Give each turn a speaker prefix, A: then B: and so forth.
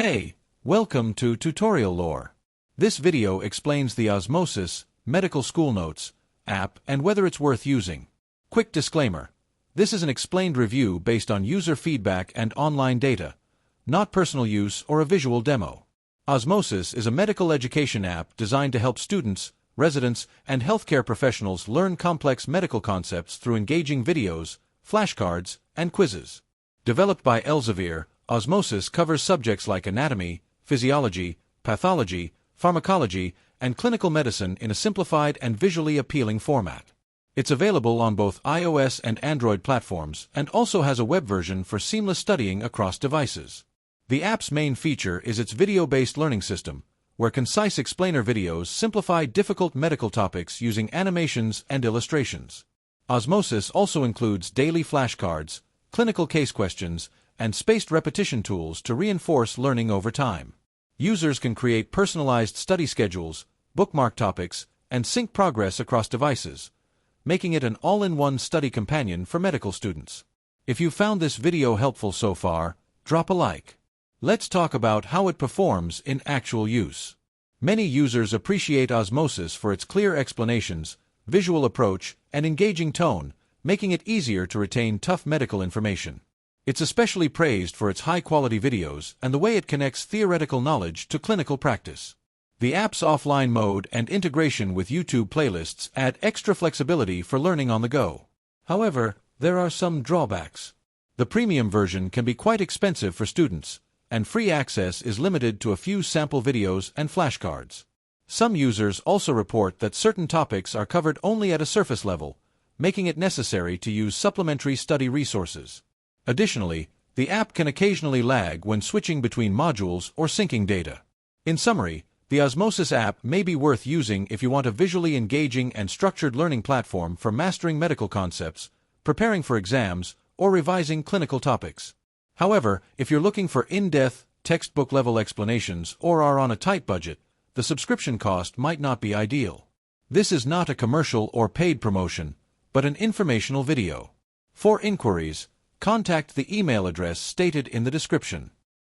A: Hey, welcome to Tutorial Lore. This video explains the Osmosis Medical School Notes app and whether it's worth using. Quick disclaimer. This is an explained review based on user feedback and online data, not personal use or a visual demo. Osmosis is a medical education app designed to help students, residents, and healthcare professionals learn complex medical concepts through engaging videos, flashcards, and quizzes. Developed by Elsevier, Osmosis covers subjects like anatomy, physiology, pathology, pharmacology, and clinical medicine in a simplified and visually appealing format. It's available on both iOS and Android platforms and also has a web version for seamless studying across devices. The app's main feature is its video-based learning system, where concise explainer videos simplify difficult medical topics using animations and illustrations. Osmosis also includes daily flashcards, clinical case questions, and spaced repetition tools to reinforce learning over time. Users can create personalized study schedules, bookmark topics, and sync progress across devices, making it an all-in-one study companion for medical students. If you found this video helpful so far, drop a like. Let's talk about how it performs in actual use. Many users appreciate Osmosis for its clear explanations, visual approach, and engaging tone, making it easier to retain tough medical information. It's especially praised for its high-quality videos and the way it connects theoretical knowledge to clinical practice. The app's offline mode and integration with YouTube playlists add extra flexibility for learning on the go. However, there are some drawbacks. The premium version can be quite expensive for students, and free access is limited to a few sample videos and flashcards. Some users also report that certain topics are covered only at a surface level, making it necessary to use supplementary study resources. Additionally, the app can occasionally lag when switching between modules or syncing data. In summary, the Osmosis app may be worth using if you want a visually engaging and structured learning platform for mastering medical concepts, preparing for exams, or revising clinical topics. However, if you're looking for in-depth, textbook-level explanations or are on a tight budget, the subscription cost might not be ideal. This is not a commercial or paid promotion, but an informational video. For inquiries, contact the email address stated in the description.